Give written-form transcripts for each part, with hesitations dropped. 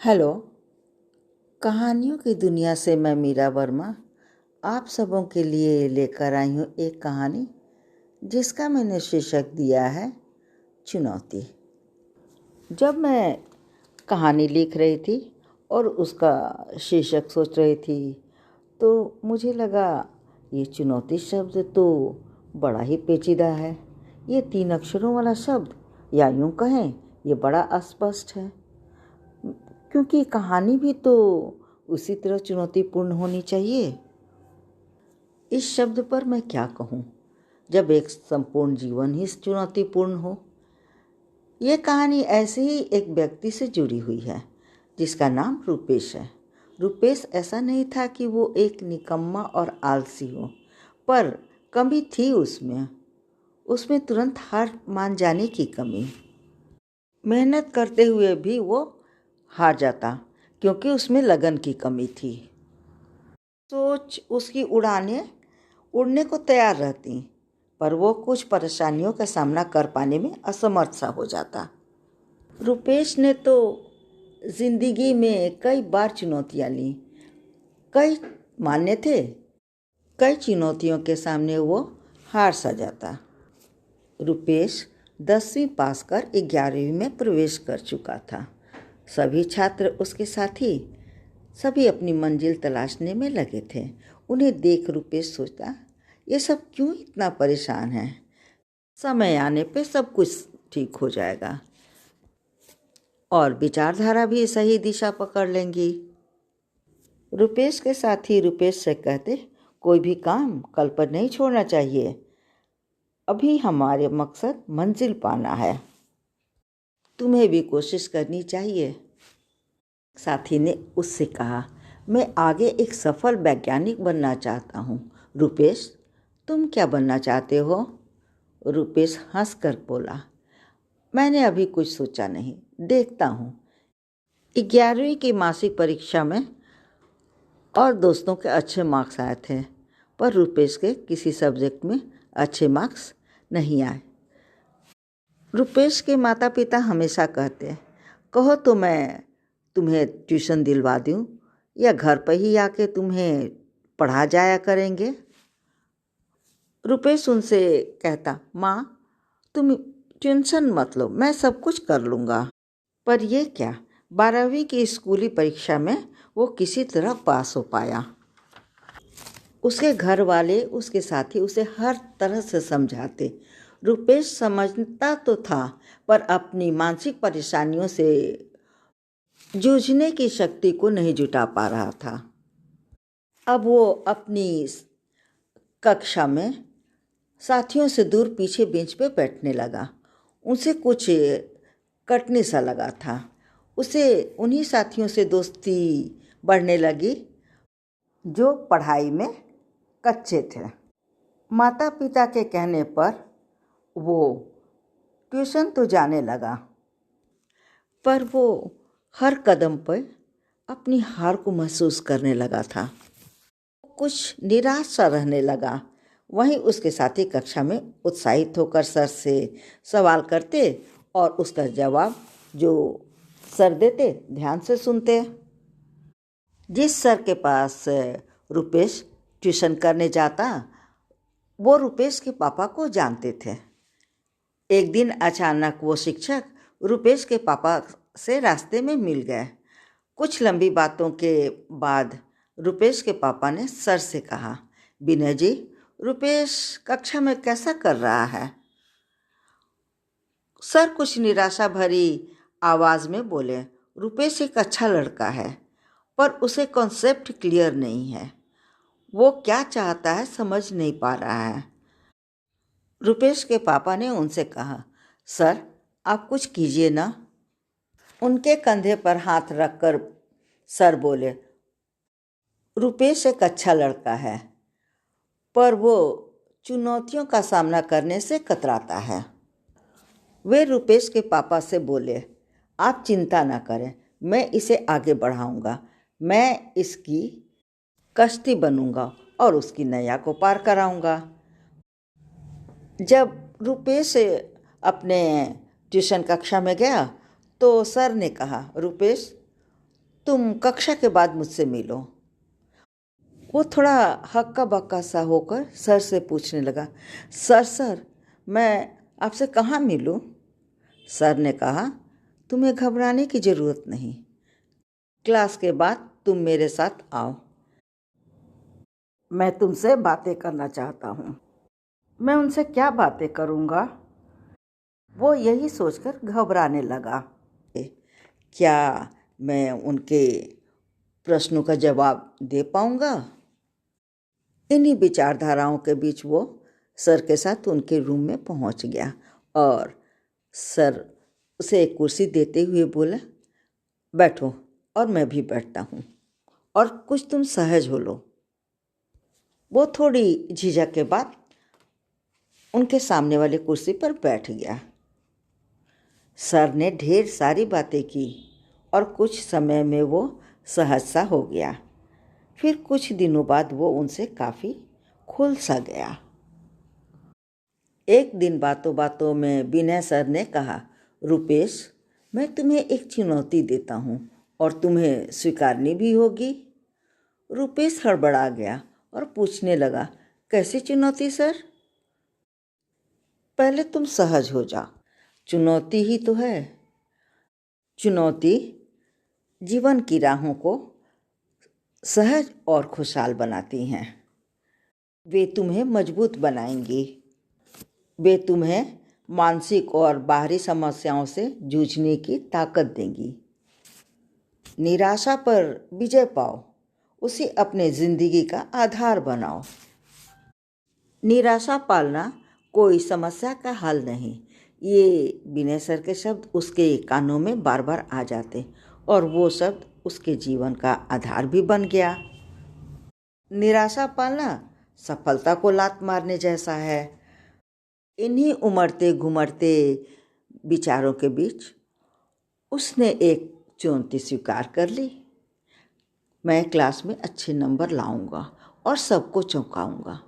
Hello. कहानियों की दुनिया से मैं मीरा वर्मा आप सबों के लिए लेकर आई हूँ एक कहानी जिसका मैंने शीर्षक दिया है चुनौती। जब मैं कहानी लिख रही थी और उसका शीर्षक सोच रही थी तो मुझे लगा ये चुनौती शब्द तो बड़ा ही पेचीदा है। ये 3 अक्षरों वाला शब्द, या यूँ कहें ये बड़ा अस्पष्ट है, क्योंकि कहानी भी तो उसी तरह चुनौतीपूर्ण होनी चाहिए। इस शब्द पर मैं क्या कहूँ जब एक संपूर्ण जीवन ही चुनौतीपूर्ण हो। ये कहानी ऐसे ही एक व्यक्ति से जुड़ी हुई है जिसका नाम रूपेश है। रूपेश ऐसा नहीं था कि वो एक निकम्मा और आलसी हो, पर कमी थी उसमें तुरंत हार मान जाने की कमी। मेहनत करते हुए भी वो हार जाता क्योंकि उसमें लगन की कमी थी। सोच उसकी उड़ने को तैयार रहती, पर वो कुछ परेशानियों का सामना कर पाने में असमर्थ सा हो जाता। रूपेश ने तो जिंदगी में कई बार चुनौतियां ली, कई मान्य थे, कई चुनौतियों के सामने वो हार सा जाता। रूपेश 10वीं पास कर 11वीं में प्रवेश कर चुका था। सभी छात्र उसके साथी सभी अपनी मंजिल तलाशने में लगे थे। उन्हें देख रूपेश सोचता, ये सब क्यों इतना परेशान है, समय आने पे सब कुछ ठीक हो जाएगा और विचारधारा भी सही दिशा पकड़ लेंगी। रूपेश के साथी रूपेश से कहते, कोई भी काम कल पर नहीं छोड़ना चाहिए, अभी हमारे मकसद मंजिल पाना है, तुम्हें भी कोशिश करनी चाहिए। साथी ने उससे कहा, मैं आगे एक सफल वैज्ञानिक बनना चाहता हूँ। रूपेश, तुम क्या बनना चाहते हो? रूपेश हंसकर बोला, मैंने अभी कुछ सोचा नहीं, देखता हूँ। 11वीं की मासिक परीक्षा में और दोस्तों के अच्छे मार्क्स आए थे, पर रूपेश के किसी सब्जेक्ट में अच्छे मार्क्स नहीं आए। रूपेश के माता पिता हमेशा कहते, कहो तो मैं तुम्हें ट्यूशन दिलवा दूँ या घर पर ही आके तुम्हें पढ़ा जाया करेंगे। रूपेश उनसे कहता, माँ तुम टेंशन मत लो, मैं सब कुछ कर लूँगा। पर ये क्या, 12वीं की स्कूली परीक्षा में वो किसी तरह पास हो पाया। उसके घर वाले, उसके साथी उसे हर तरह से समझाते। रूपेश समझता तो था, पर अपनी मानसिक परेशानियों से जूझने की शक्ति को नहीं जुटा पा रहा था। अब वो अपनी कक्षा में साथियों से दूर पीछे बेंच पे बैठने लगा। उसे कुछ कटने सा लगा था। उसे उन्हीं साथियों से दोस्ती बढ़ने लगी जो पढ़ाई में कच्चे थे। माता पिता के कहने पर वो ट्यूशन तो जाने लगा, पर वो हर कदम पर अपनी हार को महसूस करने लगा था। कुछ निराश सा रहने लगा। वहीं उसके साथी कक्षा में उत्साहित होकर सर से सवाल करते और उसका जवाब जो सर देते ध्यान से सुनते। जिस सर के पास रूपेश ट्यूशन करने जाता, वो रूपेश के पापा को जानते थे। एक दिन अचानक वो शिक्षक रूपेश के पापा से रास्ते में मिल गए। कुछ लंबी बातों के बाद रूपेश के पापा ने सर से कहा, विनय जी, रूपेश कक्षा में कैसा कर रहा है? सर कुछ निराशा भरी आवाज़ में बोले, रूपेश एक अच्छा लड़का है, पर उसे कॉन्सेप्ट क्लियर नहीं है। वो क्या चाहता है समझ नहीं पा रहा है। रूपेश के पापा ने उनसे कहा, सर आप कुछ कीजिए ना। उनके कंधे पर हाथ रखकर सर बोले, रूपेश एक अच्छा लड़का है, पर वो चुनौतियों का सामना करने से कतराता है। वे रूपेश के पापा से बोले, आप चिंता ना करें, मैं इसे आगे बढ़ाऊंगा। मैं इसकी कश्ती बनूंगा और उसकी नैया को पार कराऊंगा। जब रूपेश अपने ट्यूशन कक्षा में गया तो सर ने कहा, रूपेश तुम कक्षा के बाद मुझसे मिलो। वो थोड़ा हक्का बक्का सा होकर सर से पूछने लगा, सर मैं आपसे कहाँ मिलूं? सर ने कहा, तुम्हें घबराने की ज़रूरत नहीं, क्लास के बाद तुम मेरे साथ आओ, मैं तुमसे बातें करना चाहता हूँ। मैं उनसे क्या बातें करूँगा? वो यही सोचकर घबराने लगा। क्या मैं उनके प्रश्नों का जवाब दे पाऊँगा? इन्हीं विचारधाराओं के बीच वो सर के साथ उनके रूम में पहुँच गया और सर उसे एक कुर्सी देते हुए बोला, बैठो। और मैं भी बैठता हूँ और कुछ तुम सहज हो लो। वो थोड़ी झिझक के बाद उनके सामने वाली कुर्सी पर बैठ गया। सर ने ढेर सारी बातें की और कुछ समय में वो सहज सा हो गया। फिर कुछ दिनों बाद वो उनसे काफ़ी खुल सा गया। एक दिन बातों बातों में विनय सर ने कहा, रुपेश, मैं तुम्हें एक चुनौती देता हूँ और तुम्हें स्वीकारनी भी होगी। रुपेश हड़बड़ा गया और पूछने लगा, कैसी चुनौती सर? पहले तुम सहज हो जाओ, चुनौती ही तो है। चुनौती जीवन की राहों को सहज और खुशहाल बनाती हैं। वे तुम्हें मजबूत बनाएंगी। वे तुम्हें मानसिक और बाहरी समस्याओं से जूझने की ताकत देंगी। निराशा पर विजय पाओ, उसे अपने जिंदगी का आधार बनाओ। निराशा पालना कोई समस्या का हल नहीं। ये विनय सर के शब्द उसके कानों में बार बार आ जाते और वो शब्द उसके जीवन का आधार भी बन गया। निराशा पालना सफलता को लात मारने जैसा है। इन्हीं उमड़ते घुमड़ते विचारों के बीच उसने एक चुनौती स्वीकार कर ली। मैं क्लास में अच्छे नंबर लाऊंगा और सबको चौंकाऊंगा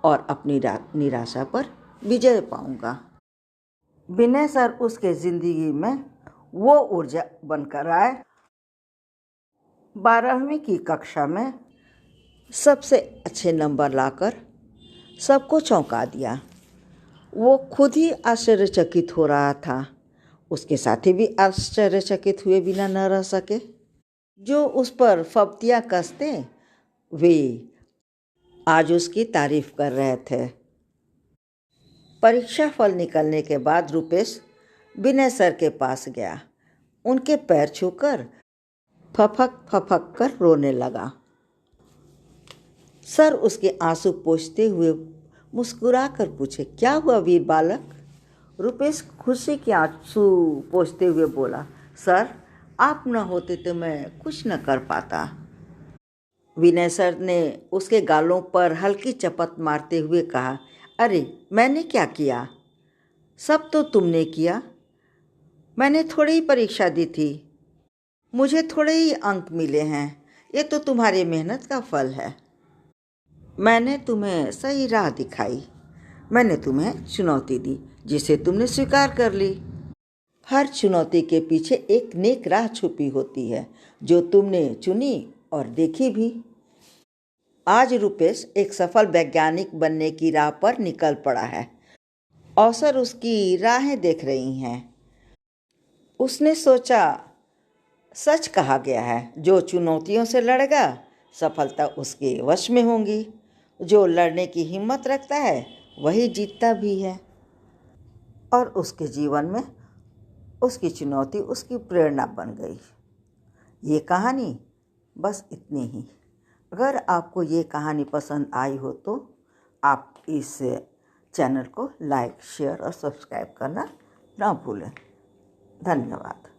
और अपनी निराशा पर विजय पाऊंगा। विनय सर उसके जिंदगी में वो ऊर्जा बनकर आए। 12वीं की कक्षा में सबसे अच्छे नंबर लाकर सबको चौंका दिया। वो खुद ही आश्चर्यचकित हो रहा था। उसके साथी भी आश्चर्यचकित हुए बिना न रह सके। जो उस पर फब्तियाँ कसते वे आज उसकी तारीफ कर रहे थे। परीक्षा फल निकलने के बाद रुपेश विनय सर के पास गया। उनके पैर छूकर फफक फफक कर रोने लगा। सर उसके आंसू पोंछते हुए मुस्कुरा कर पूछे, क्या हुआ वीर बालक? रुपेश खुशी के आंसू पोंछते हुए बोला, सर आप न होते तो मैं कुछ न कर पाता। विनय सर ने उसके गालों पर हल्की चपत मारते हुए कहा, अरे मैंने क्या किया? सब तो तुमने किया। मैंने थोड़ी ही परीक्षा दी थी, मुझे थोड़े ही अंक मिले हैं। ये तो तुम्हारी मेहनत का फल है। मैंने तुम्हें सही राह दिखाई। मैंने तुम्हें चुनौती दी जिसे तुमने स्वीकार कर ली। हर चुनौती के पीछे एक नेक राह छुपी होती है जो तुमने चुनी और देखी भी। आज रुपेश एक सफल वैज्ञानिक बनने की राह पर निकल पड़ा है। अवसर उसकी राहें देख रही हैं। उसने सोचा, सच कहा गया है, जो चुनौतियों से लड़ेगा सफलता उसके वश में होगी। जो लड़ने की हिम्मत रखता है वही जीतता भी है। और उसके जीवन में उसकी चुनौती उसकी प्रेरणा बन गई। ये कहानी बस इतनी ही। अगर आपको ये कहानी पसंद आई हो तो आप इस चैनल को लाइक, शेयर और सब्सक्राइब करना ना भूलें। धन्यवाद।